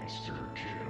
Monster kill.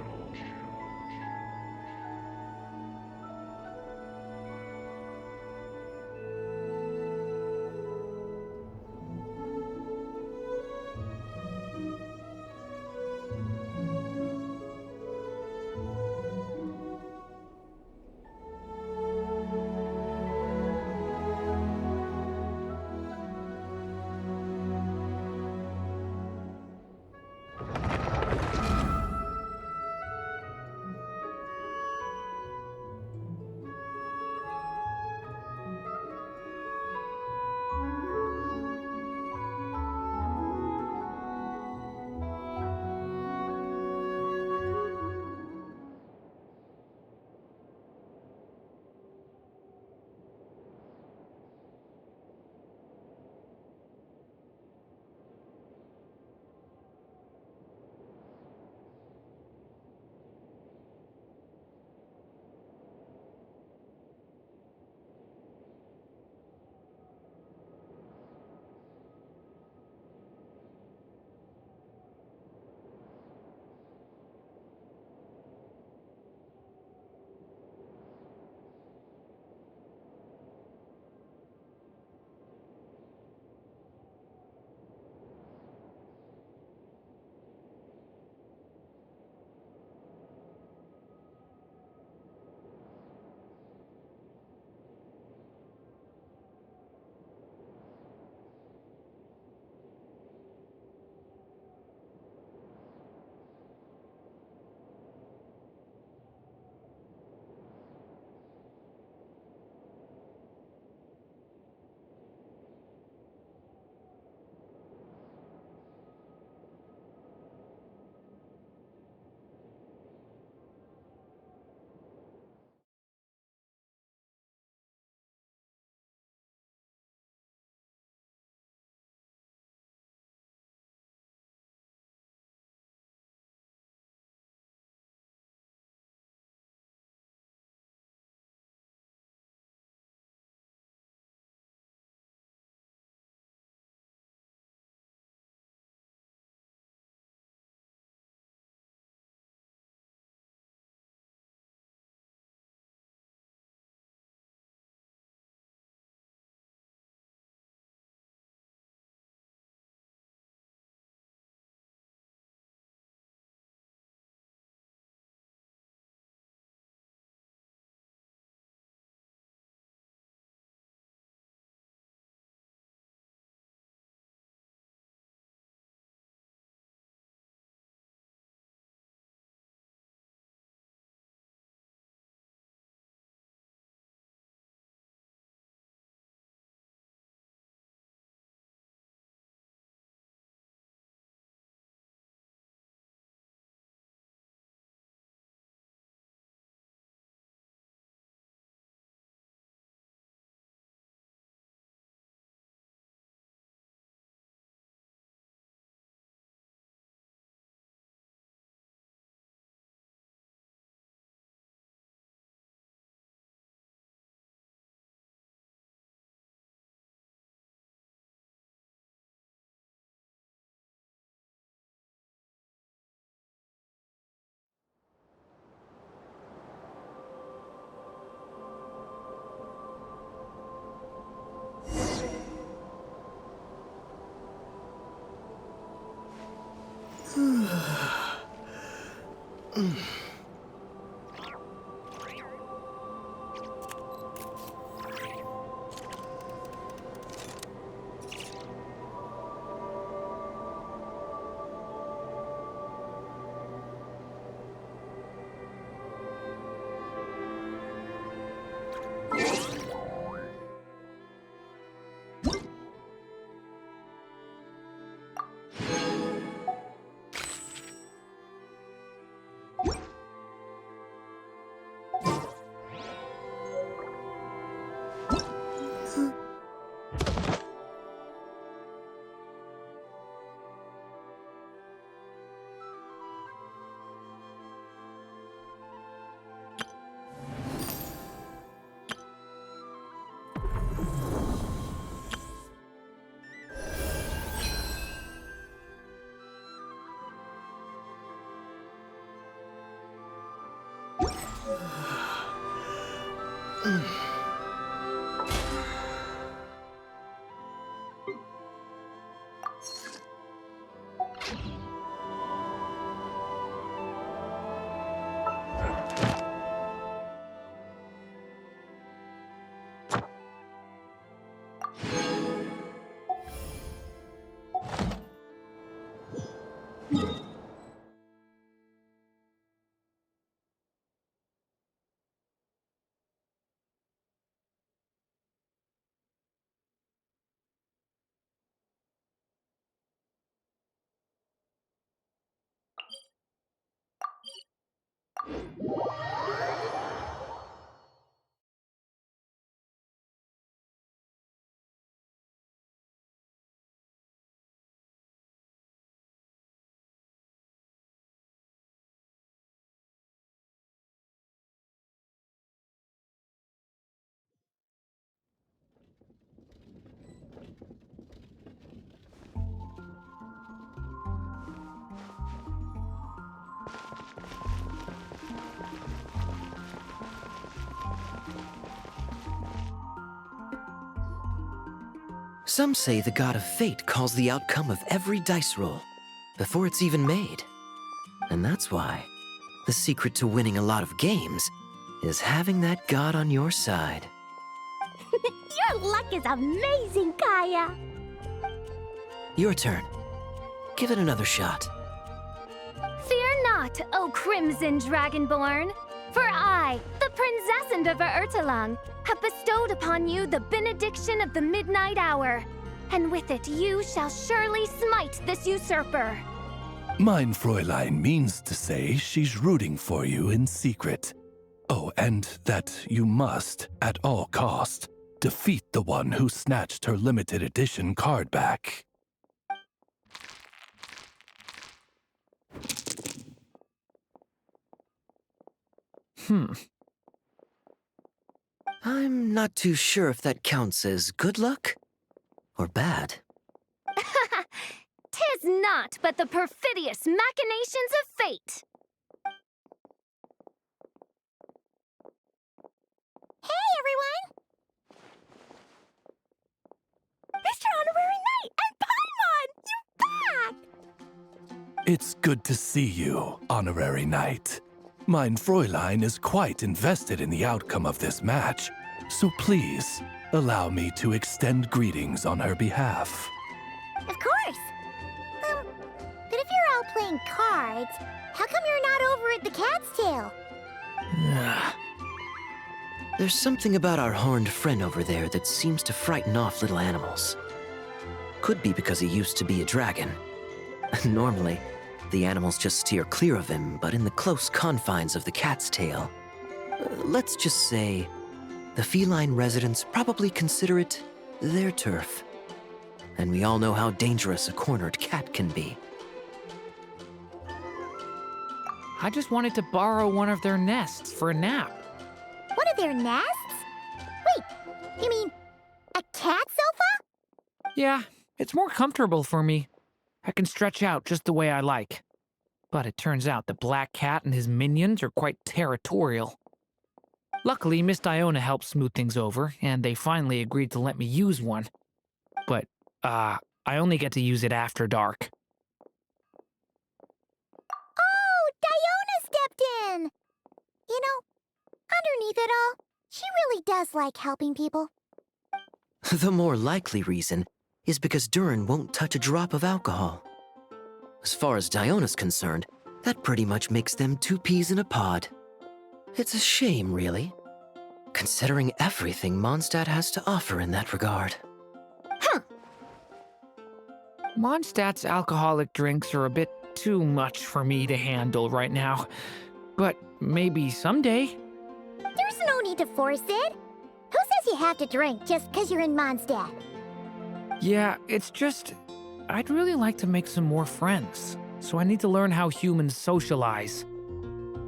Some say the god of fate calls the outcome of every dice roll before it's even made. And that's why the secret to winning a lot of games is having that god on your side. Your luck is amazing, Kaya. Your turn. Give it another shot. Fear not, O Crimson Dragonborn, for I, the Princess of Ertalang, have bestowed upon you the benediction of the midnight hour, and with it you shall surely smite this usurper. Mein Fräulein means to say she's rooting for you in secret. Oh, and that you must, at all cost, defeat the one who snatched her limited edition card back. I'm not too sure if that counts as good luck or bad. Tis not but the perfidious machinations of fate. Hey, everyone! Mr. Honorary Knight and Paimon! You're back! It's good to see you, Honorary Knight. Mein Fräulein is quite invested in the outcome of this match, so please, allow me to extend greetings on her behalf. Of course. But if you're all playing cards, how come you're not over at the Cat's Tail? There's something about our horned friend over there that seems to frighten off little animals. Could be because he used to be a dragon. Normally, the animals just steer clear of him, but in the close confines of the Cat's Tail, let's just say, the feline residents probably consider it their turf. And we all know how dangerous a cornered cat can be. I just wanted to borrow one of their nests for a nap. One of their nests? Wait, you mean a cat sofa? Yeah, it's more comfortable for me. I can stretch out just the way I like. But it turns out the Black Cat and his minions are quite territorial. Luckily, Miss Diona helped smooth things over, and they finally agreed to let me use one. But, I only get to use it after dark. Oh, Diona stepped in! You know, underneath it all, she really does like helping people. The more likely reason is because Durin won't touch a drop of alcohol. As far as Diona's concerned, that pretty much makes them two peas in a pod. It's a shame, really, considering everything Mondstadt has to offer in that regard. Huh. Mondstadt's alcoholic drinks are a bit too much for me to handle right now. But maybe someday. There's no need to force it. Who says you have to drink just because you're in Mondstadt? Yeah, it's just, I'd really like to make some more friends, so I need to learn how humans socialize.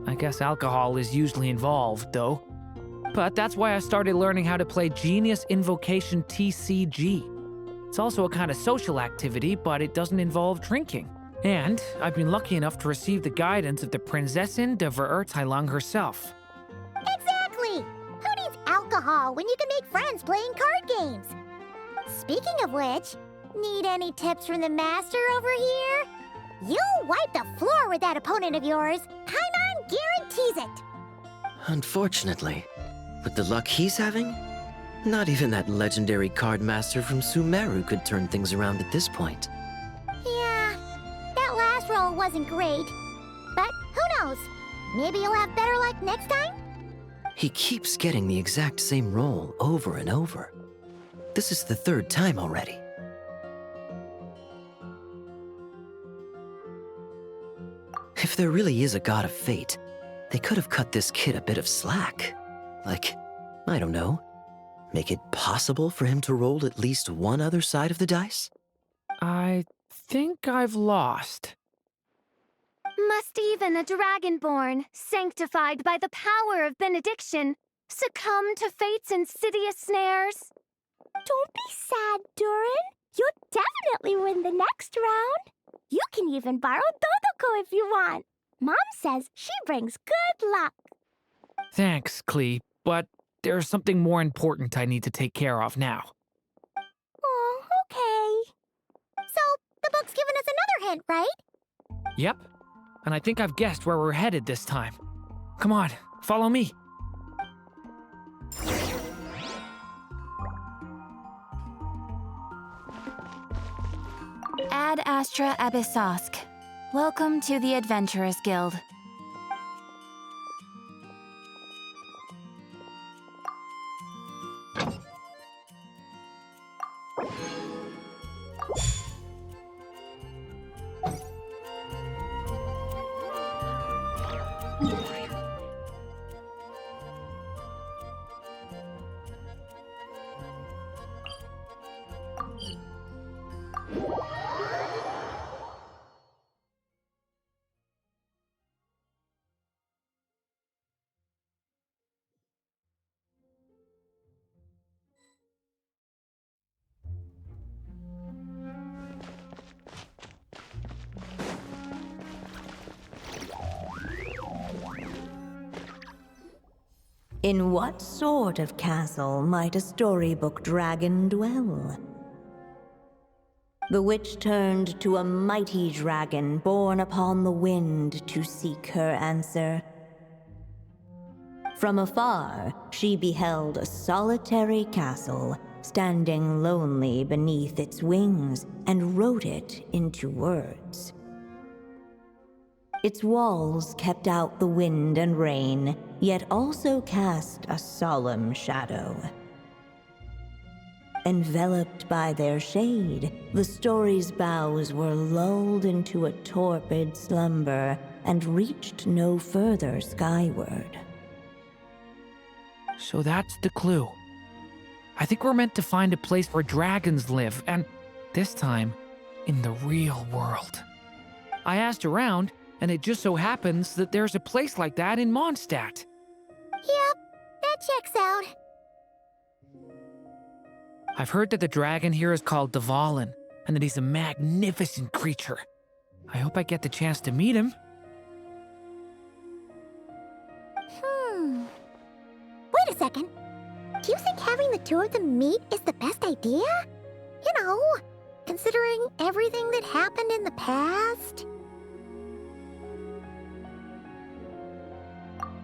I guess alcohol is usually involved, though. But that's why I started learning how to play Genius Invocation TCG. It's also a kind of social activity, but it doesn't involve drinking. And I've been lucky enough to receive the guidance of the Prinzessin de Verurteilung herself. alcohol when you can make friends playing card games? Speaking of which, need any tips from the master over here? You'll wipe the floor with that opponent of yours. Paimon guarantees it. Unfortunately, with the luck he's having, not even that legendary card master from Sumeru could turn things around at this point. Yeah, that last roll wasn't great. But who knows? Maybe you'll have better luck next time? He keeps getting the exact same roll over and over. This is the third time already. If there really is a god of fate, they could have cut this kid a bit of slack. Like, I don't know, make it possible for him to roll at least one other side of the dice? I think I've lost. Must even a dragonborn, sanctified by the power of benediction, succumb to fate's insidious snares? Don't be sad, Durin. You'll definitely win the next round. You can even borrow Dodoko if you want. Mom says she brings good luck. Thanks, Klee, but there's something more important I need to take care of now. Oh, okay. So, the book's given us another hint, right? Yep, and I think I've guessed where we're headed this time. Come on, follow me. Ad Astra Abyssosk. Welcome to the Adventurers Guild. In what sort of castle might a storybook dragon dwell? The witch turned to a mighty dragon born upon the wind to seek her answer. From afar, she beheld a solitary castle, standing lonely beneath its wings, and wrote it into words. Its walls kept out the wind and rain, yet also cast a solemn shadow. Enveloped by their shade, the story's boughs were lulled into a torpid slumber and reached no further skyward. So that's the clue. I think we're meant to find a place where dragons live, and this time, in the real world. I asked around, and it just so happens that there's a place like that in Mondstadt. Yep, that checks out. I've heard that the dragon here is called Dvalin, and that he's a magnificent creature. I hope I get the chance to meet him. Wait a second. Do you think having the two of them meet is the best idea? You know, considering everything that happened in the past?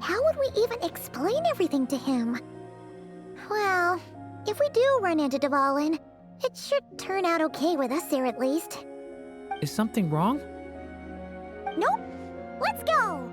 How would we even explain everything to him? Well, if we do run into Dvalin, it should turn out okay with us there at least. Is something wrong? Nope. Let's go!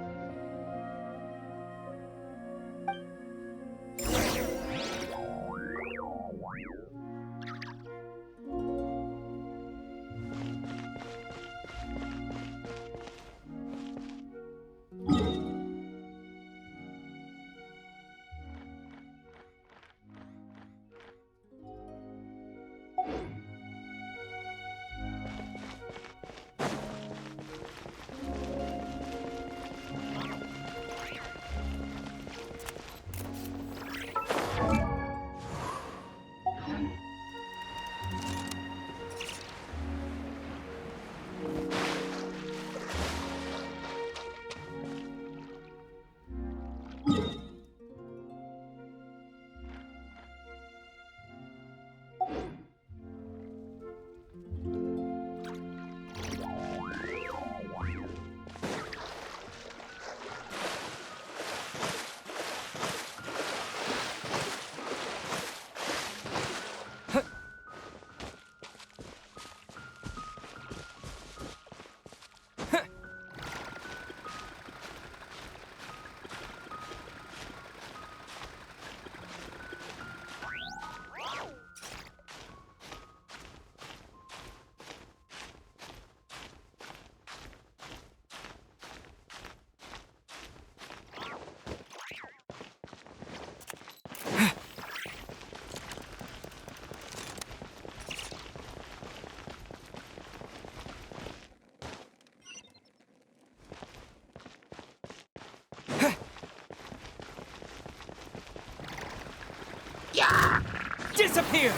Disappear!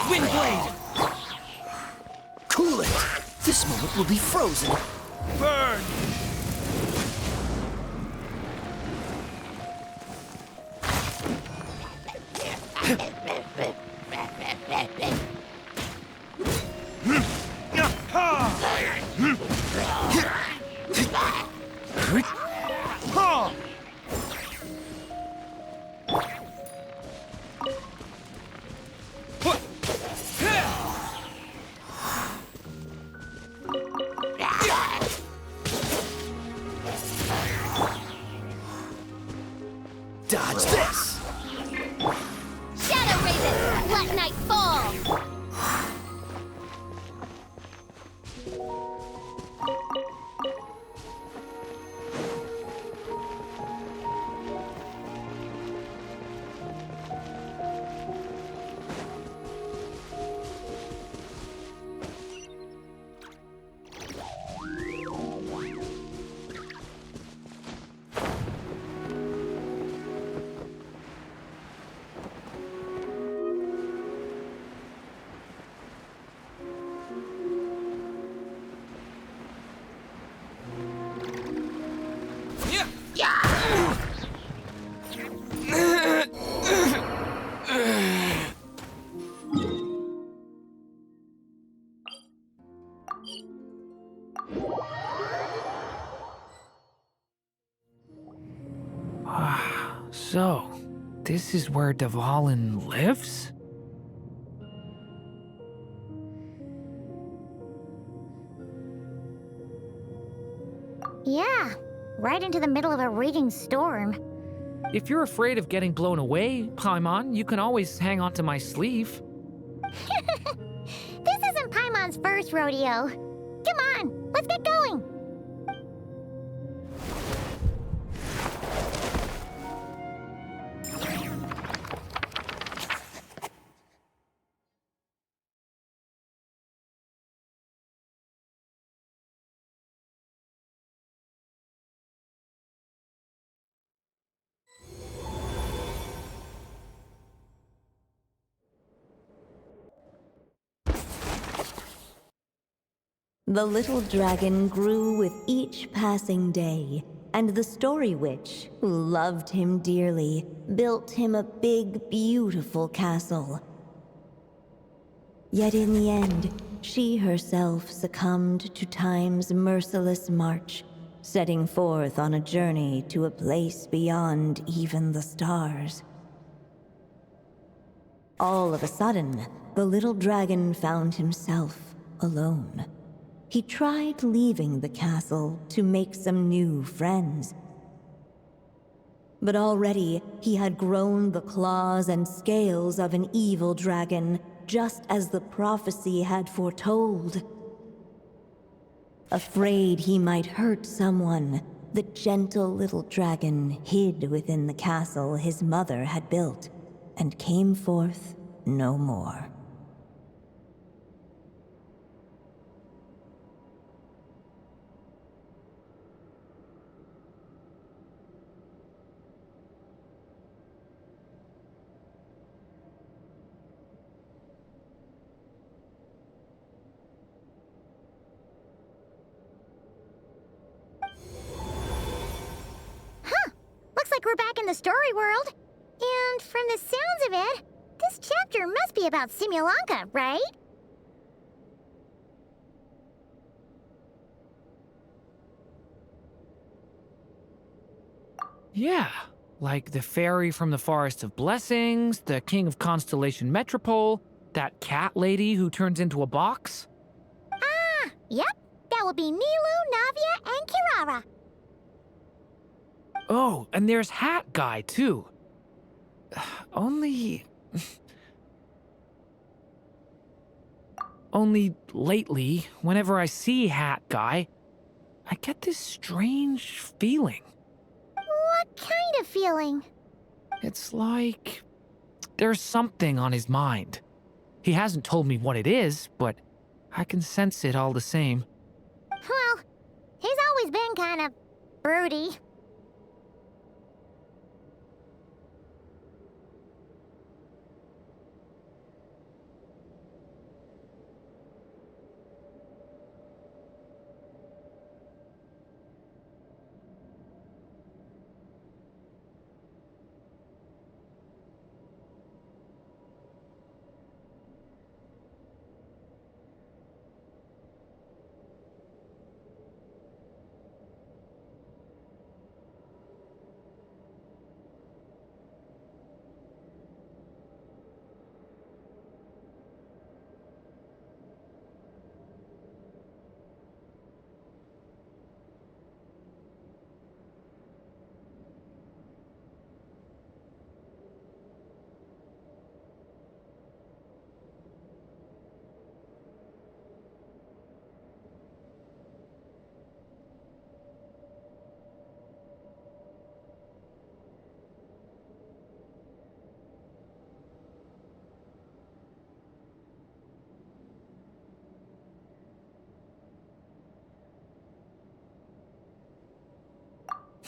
Windblade! Cool it! This moment will be frozen. Burn! Dodge this! Shadow Raven, let night fall! So, this is where Dvalin lives? Yeah, right into the middle of a raging storm. If you're afraid of getting blown away, Paimon, you can always hang onto my sleeve. This isn't Paimon's first rodeo. Come on, let's get going. The little dragon grew with each passing day, and the Story Witch, who loved him dearly, built him a big, beautiful castle. Yet in the end, she herself succumbed to time's merciless march, setting forth on a journey to a place beyond even the stars. All of a sudden, the little dragon found himself alone. He tried leaving the castle to make some new friends. But already he had grown the claws and scales of an evil dragon, just as the prophecy had foretold. Afraid he might hurt someone, the gentle little dragon hid within the castle his mother had built, and came forth no more. Looks like we're back in the story world. And from the sounds of it, this chapter must be about Simulanka, right? Yeah, like the fairy from the Forest of Blessings, the king of Constellation Metropole, that cat lady who turns into a box. Ah, yep. That will be Nilu, Navia, and Kirara. Oh, and there's Hat Guy, too. Only lately, whenever I see Hat Guy, I get this strange feeling. What kind of feeling? It's like there's something on his mind. He hasn't told me what it is, but I can sense it all the same. Well, he's always been kind of broody.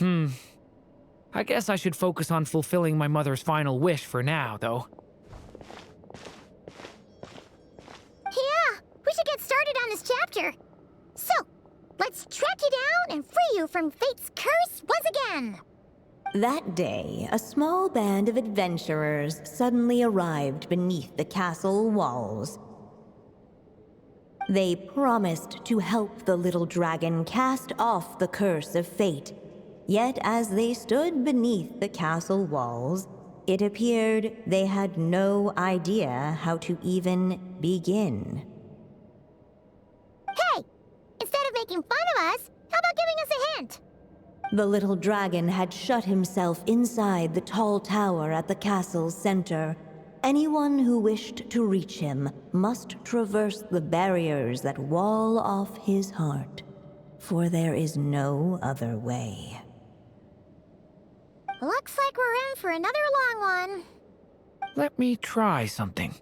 I guess I should focus on fulfilling my mother's final wish for now, though. Yeah, we should get started on this chapter. So, let's track you down and free you from fate's curse once again. That day, a small band of adventurers suddenly arrived beneath the castle walls. They promised to help the little dragon cast off the curse of fate. Yet as they stood beneath the castle walls, it appeared they had no idea how to even begin. Hey! Instead of making fun of us, how about giving us a hint? The little dragon had shut himself inside the tall tower at the castle's center. Anyone who wished to reach him must traverse the barriers that wall off his heart, for there is no other way. Looks like we're in for another long one. Let me try something.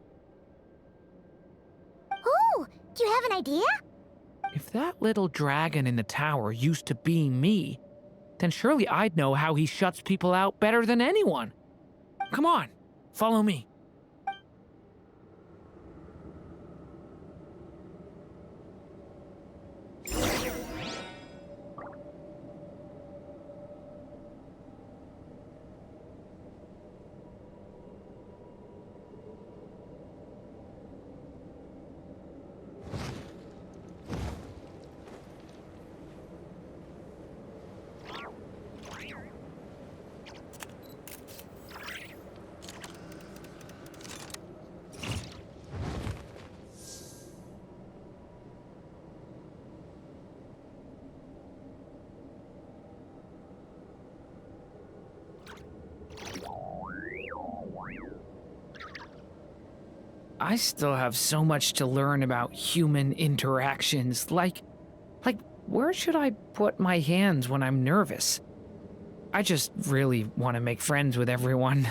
Ooh, do you have an idea? If that little dragon in the tower used to be me, then surely I'd know how he shuts people out better than anyone. Come on, follow me. I still have so much to learn about human interactions, like, where should I put my hands when I'm nervous? I just really want to make friends with everyone.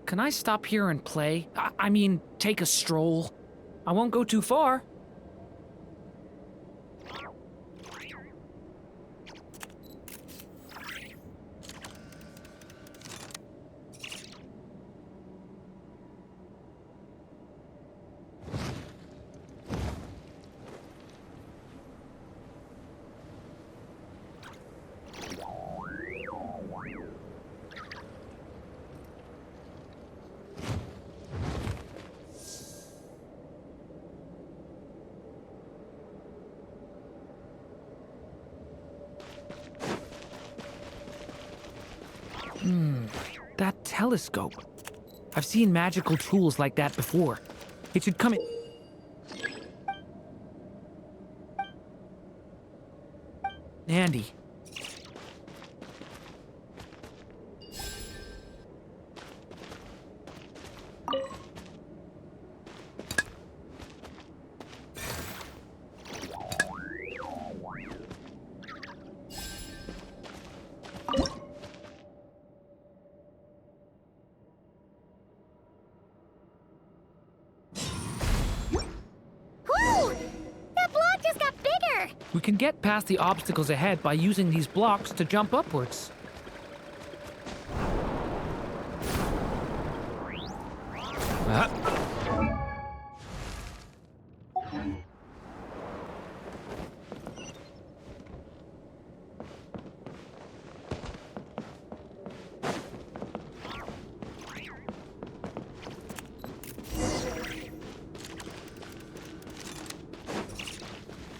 Can I stop here and play? I mean, take a stroll. I won't go too far. That telescope. I've seen magical tools like that before. It should come in. Andy. We can get past the obstacles ahead by using these blocks to jump upwards.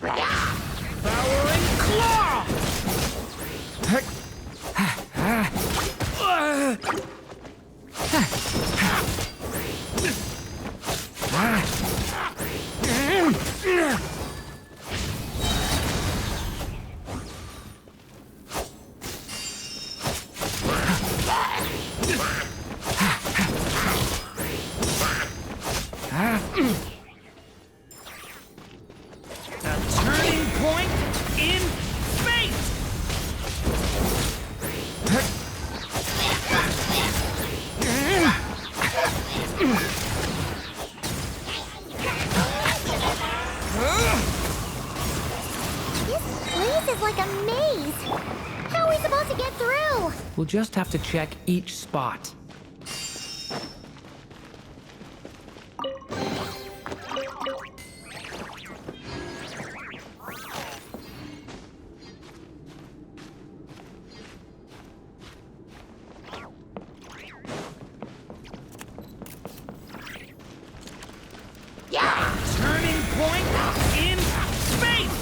Devouring Claw! A turning point in fate! This place is like a maze. How are we supposed to get through? We'll just have to check each spot. Turning point in space!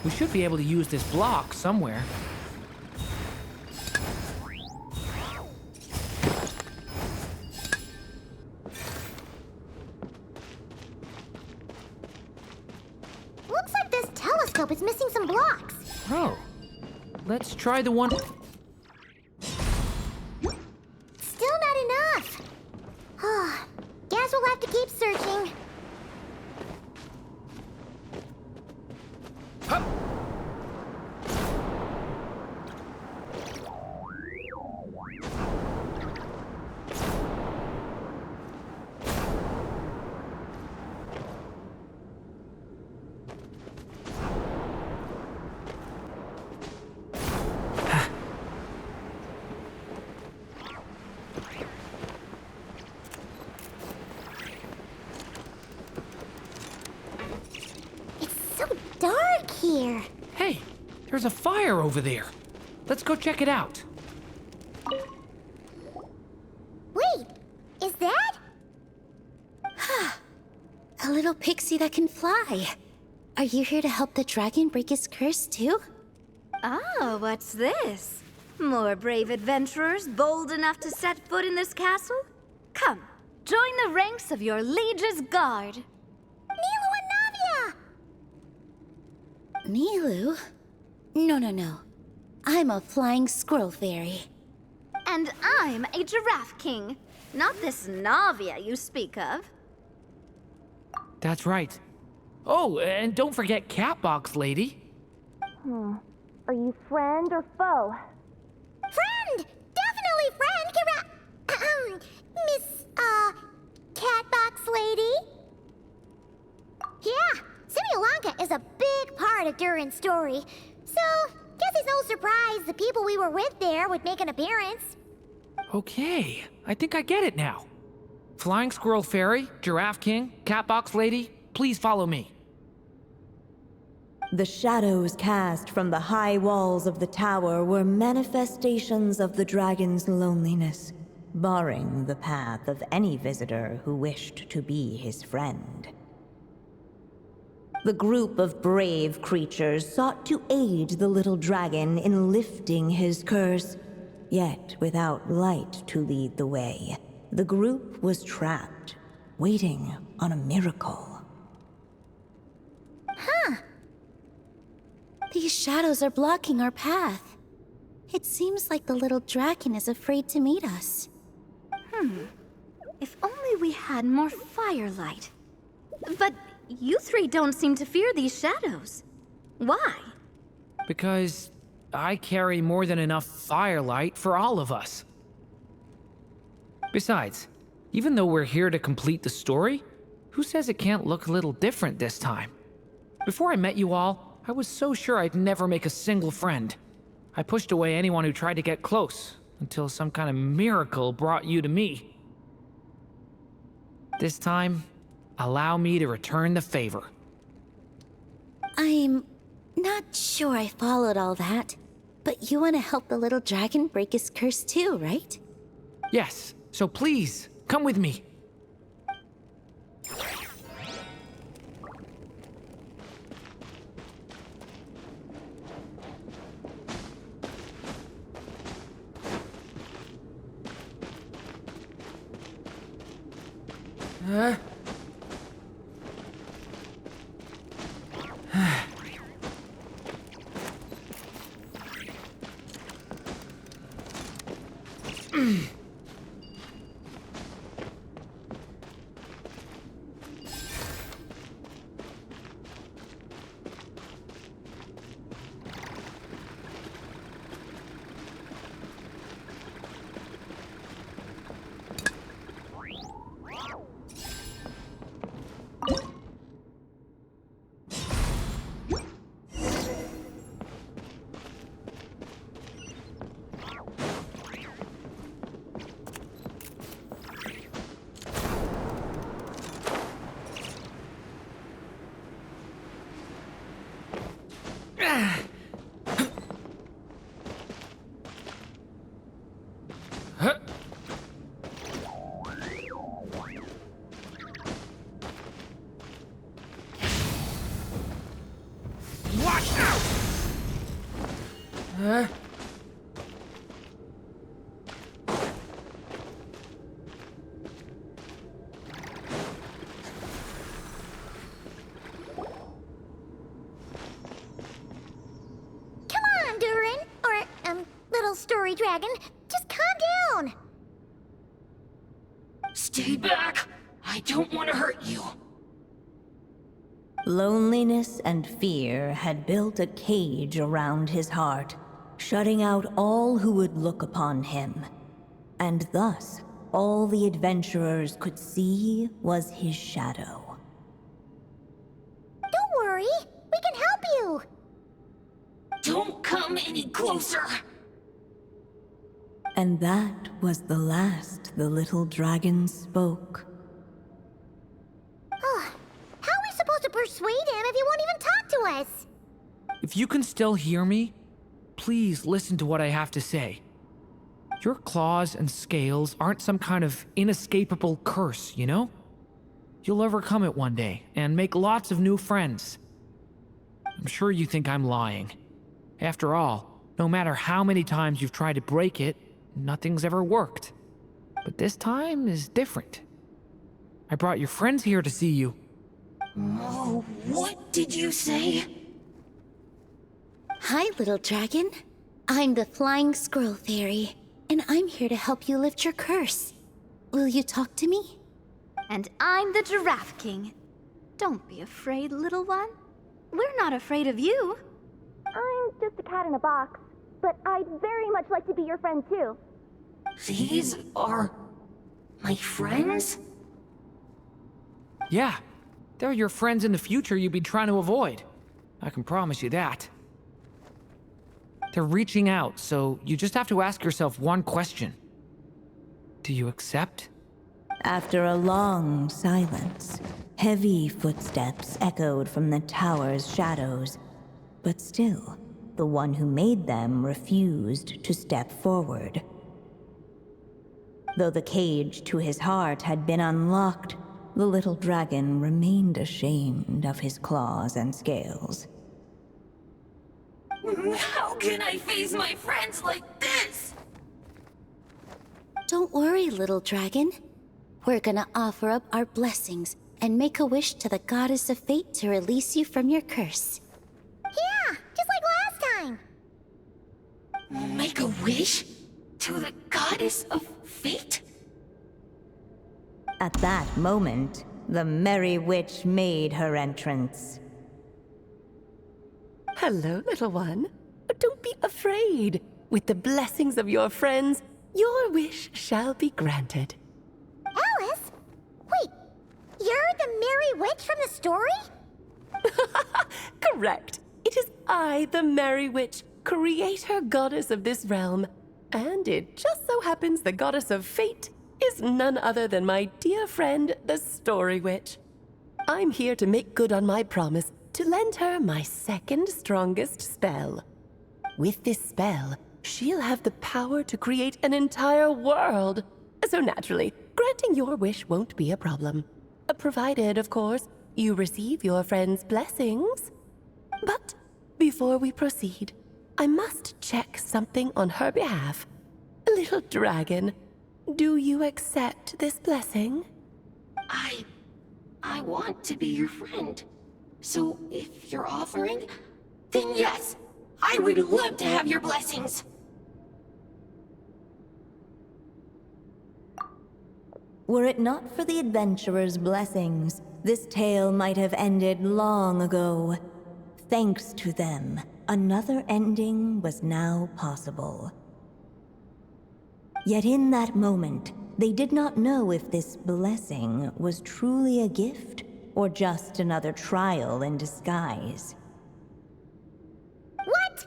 We should be able to use this block somewhere. Looks like this telescope is missing some blocks. Oh. Let's try the one... Still not enough. Guess we'll have to keep searching. Hup. It's so dark here. Hey, there's a fire over there. Let's go check it out. Wait, is that? A little pixie that can fly. Are you here to help the dragon break his curse too? Oh, what's this? More brave adventurers bold enough to set foot in this castle? Come, join the ranks of your liege's guard. Nilu and Navia! Nilu? No. I'm a flying squirrel fairy. And I'm a giraffe king, not this Navia you speak of. That's right. Oh, and don't forget Catbox Lady. Are you friend or foe? Friend! Definitely friend, Miss, Catbox Lady? Yeah, Simulankha is a big part of Durin's story. So, guess it's no surprise the people we were with there would make an appearance. Okay, I think I get it now. Flying Squirrel Fairy, Giraffe King, Catbox Lady, please follow me. The shadows cast from the high walls of the tower were manifestations of the dragon's loneliness, barring the path of any visitor who wished to be his friend. The group of brave creatures sought to aid the little dragon in lifting his curse, yet without light to lead the way. The group was trapped, waiting on a miracle. These shadows are blocking our path. It seems like the little dragon is afraid to meet us. If only we had more firelight. But you three don't seem to fear these shadows. Why? Because I carry more than enough firelight for all of us. Besides, even though we're here to complete the story, who says it can't look a little different this time? Before I met you all, I was so sure I'd never make a single friend. I pushed away anyone who tried to get close, until some kind of miracle brought you to me. This time, allow me to return the favor. I'm not sure I followed all that, But you want to help the little dragon break his curse too, right? Yes, so please, come with me. Story Dragon, just calm down! Stay back! I don't want to hurt you. Loneliness and fear had built a cage around his heart, shutting out all who would look upon him. And thus, all the adventurers could see was his shadow. Don't worry, we can help you! Don't come any closer! And that was the last the little dragon spoke. Oh, how are we supposed to persuade him if he won't even talk to us? If you can still hear me, please listen to what I have to say. Your claws and scales aren't some kind of inescapable curse, you know? You'll overcome it one day and make lots of new friends. I'm sure you think I'm lying. After all, no matter how many times you've tried to break it, nothing's ever worked. But this time is different. I brought your friends here to see you. Oh, what did you say? Hi, little dragon. I'm the Flying Squirrel Fairy, and I'm here to help you lift your curse. Will you talk to me? And I'm the Giraffe King. Don't be afraid, little one. We're not afraid of you. I'm just a cat in a box, but I'd very much like to be your friend too. These are my friends? Yeah, they're your friends in the future you've been trying to avoid. I can promise you that. They're reaching out, so you just have to ask yourself one question. Do you accept? After a long silence, heavy footsteps echoed from the tower's shadows. But still, the one who made them refused to step forward. Though the cage to his heart had been unlocked, the little dragon remained ashamed of his claws and scales. How can I face my friends like this? Don't worry, little dragon. We're gonna offer up our blessings and make a wish to the Goddess of Fate to release you from your curse. Yeah, just like last time! Make a wish? To the Goddess of Fate? At that moment, the Merry Witch made her entrance. Hello, little one. Don't be afraid. With the blessings of your friends, your wish shall be granted. Alice? Wait, you're the Merry Witch from the story? Correct. It is I, the Merry Witch, creator goddess of this realm. And it just so happens the Goddess of Fate is none other than my dear friend, the Story Witch. I'm here to make good on my promise to lend her my second strongest spell. With this spell, she'll have the power to create an entire world. So naturally, granting your wish won't be a problem. Provided, of course, you receive your friend's blessings. But before we proceed, I must check something on her behalf. Little dragon, do you accept this blessing? I want to be your friend. So if you're offering, then yes, I would love to have your blessings. Were it not for the adventurer's blessings, this tale might have ended long ago. Thanks to them, another ending was now possible. Yet in that moment, they did not know if this blessing was truly a gift or just another trial in disguise. What?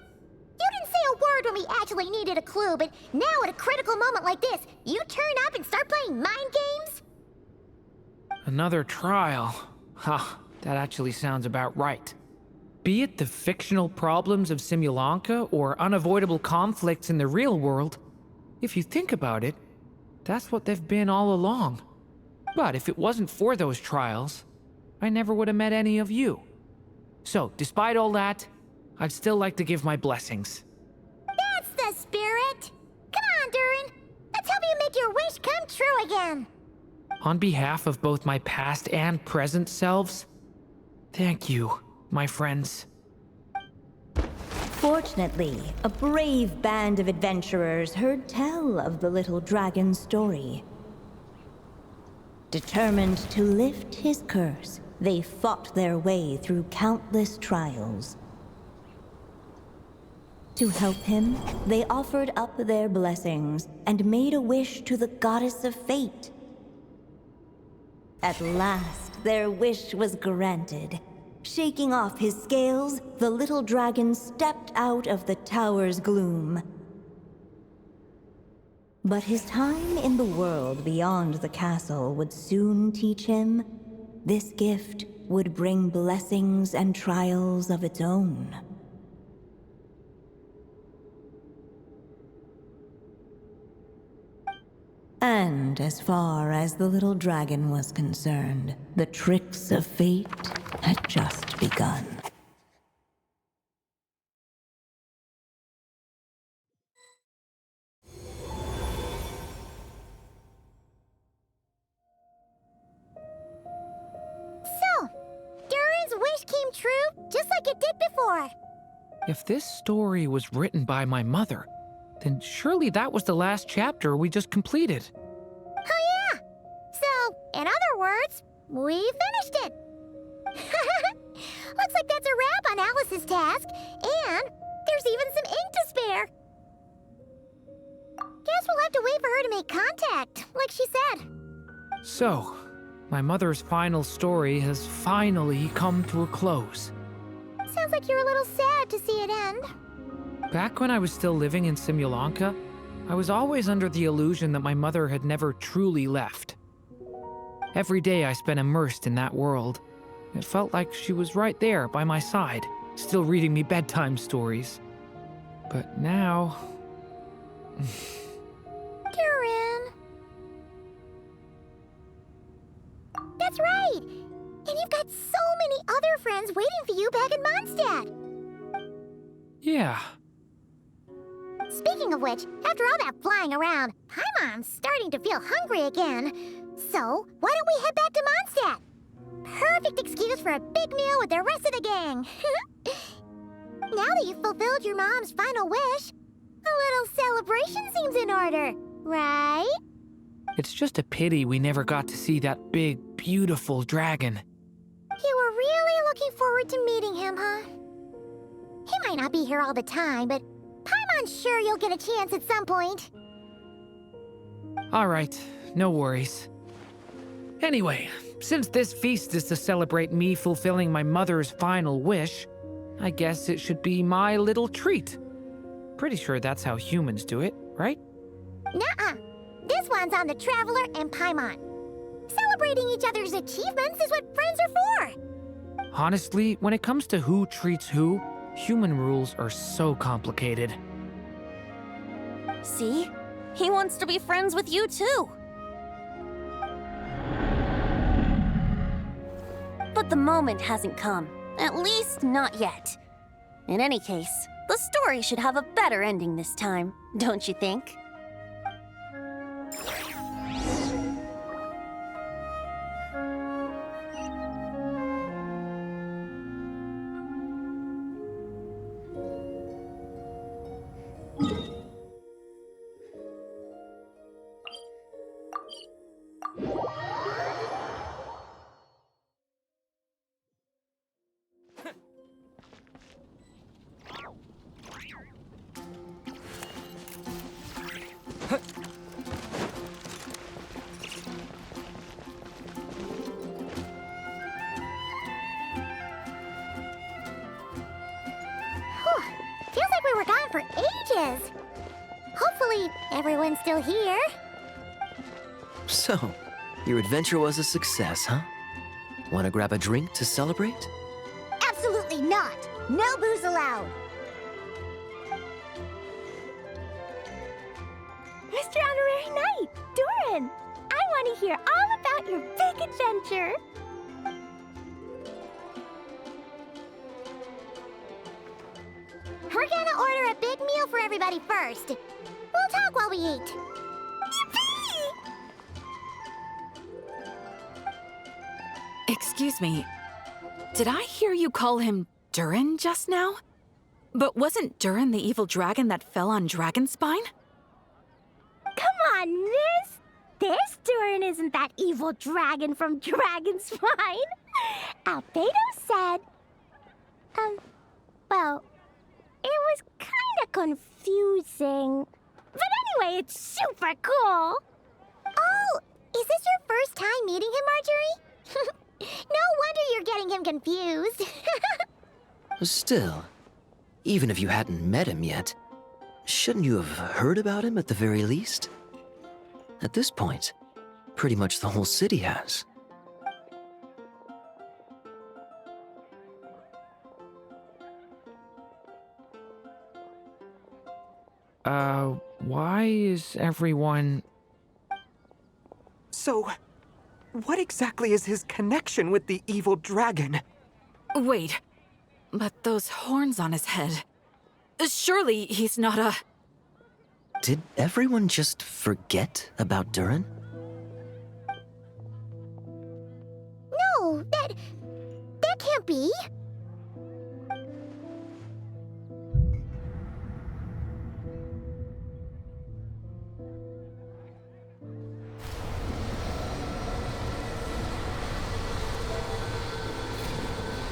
You didn't say a word when we actually needed a clue, but now at a critical moment like this, you turn up and start playing mind games? Another trial. Ha, that actually sounds about right. Be it the fictional problems of Simulanka or unavoidable conflicts in the real world, if you think about it, that's what they've been all along. But if it wasn't for those trials, I never would have met any of you. So, despite all that, I'd still like to give my blessings. That's the spirit! Come on, Durin! Let's help you make your wish come true again! On behalf of both my past and present selves, thank you, my friends. Fortunately, a brave band of adventurers heard tell of the little dragon's story. Determined to lift his curse, they fought their way through countless trials. To help him, they offered up their blessings and made a wish to the goddess of fate. At last, their wish was granted. Shaking off his scales, the little dragon stepped out of the tower's gloom. But his time in the world beyond the castle would soon teach him this gift would bring blessings and trials of its own. And as far as the little dragon was concerned, the tricks of fate had just begun. So, Durin's wish came true, just like it did before. If this story was written by my mother, then surely that was the last chapter we just completed. Oh yeah! So, in other words, we finished it! Looks like that's a wrap on Alice's task, and there's even some ink to spare. Guess we'll have to wait for her to make contact, like she said. So, my mother's final story has finally come to a close. Sounds like you're a little sad to see it end. Back when I was still living in Simulanka, I was always under the illusion that my mother had never truly left. Every day I spent immersed in that world. It felt like she was right there by my side, still reading me bedtime stories. But now... Durin. That's right! And you've got so many other friends waiting for you back in Mondstadt! Yeah. Speaking of which, after all that flying around, Paimon's starting to feel hungry again. So, why don't we head back to Mondstadt? Perfect excuse for a big meal with the rest of the gang. Now that you've fulfilled your mom's final wish, a little celebration seems in order, right? It's just a pity we never got to see that big, beautiful dragon. You were really looking forward to meeting him, huh? He might not be here all the time, but Paimon's sure you'll get a chance at some point. All right, no worries. Anyway, since this feast is to celebrate me fulfilling my mother's final wish, I guess it should be my little treat. Pretty sure that's how humans do it, right? Nuh-uh. This one's on the Traveler and Paimon. Celebrating each other's achievements is what friends are for. Honestly, when it comes to who treats who, Human rules are so complicated. See? He wants to be friends with you too. But the moment hasn't come. At least not yet. In any case, the story should have a better ending this time, don't you think? Feels like we were gone for ages. Hopefully, everyone's still here. So, your adventure was a success, huh? Want to grab a drink to celebrate? Absolutely not. No booze allowed. Mr. Honorary Knight, Doran, I want to hear all about your big adventure. We're gonna order a big meal for everybody first. We'll talk while we eat. Excuse me. Did I hear you call him Durin just now? But wasn't Durin the evil dragon that fell on Dragonspine? Come on, miss. This Doran isn't that evil dragon from Dragonspine. Albedo said... well, it was kinda confusing. But anyway, it's super cool. Oh, is this your first time meeting him, Marjorie? No wonder you're getting him confused. Still, even if you hadn't met him yet, shouldn't you have heard about him at the very least? At this point, pretty much the whole city has. Why is everyone... So, what exactly is his connection with the evil dragon? Wait, but those horns on his head... Surely he's not a... Did everyone just forget about Durin? No, that can't be.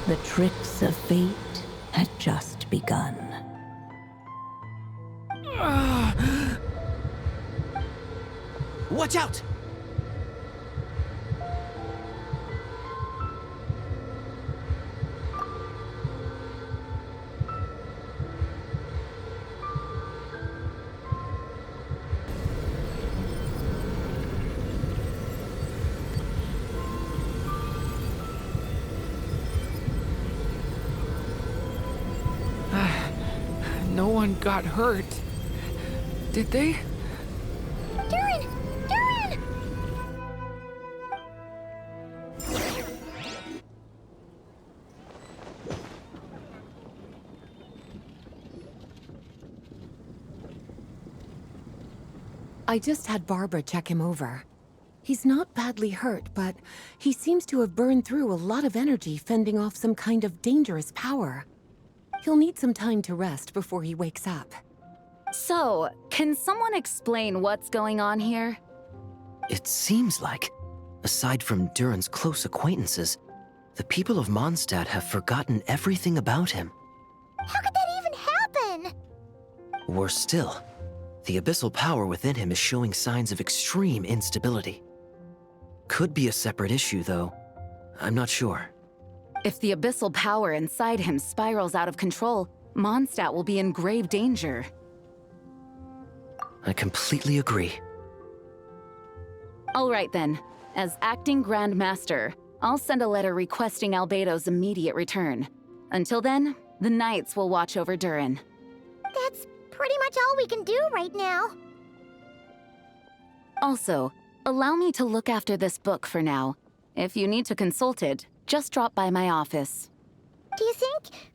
The tricks of fate had just begun. Watch out! No one got hurt. Did they? Durin! Durin! I just had Barbara check him over. He's not badly hurt, but he seems to have burned through a lot of energy fending off some kind of dangerous power. He'll need some time to rest before he wakes up. So, can someone explain what's going on here? It seems like, aside from Durin's close acquaintances, the people of Mondstadt have forgotten everything about him. How could that even happen? Worse still, the abyssal power within him is showing signs of extreme instability. Could be a separate issue, though. I'm not sure. If the abyssal power inside him spirals out of control, Mondstadt will be in grave danger. I completely agree. All right then. As acting Grand Master, I'll send a letter requesting Albedo's immediate return. Until then, The knights will watch over Durin. That's pretty much all we can do right now. Also, allow me to look after this book for now. If you need to consult it, just drop by my office. Do you think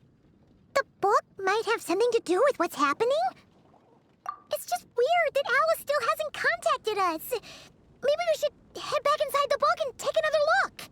the book might have something to do with what's happening? It's just weird that Alice still hasn't contacted us. Maybe we should head back inside the book and take another look.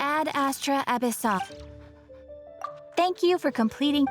Ad Astra Abyssal. Thank you for completing.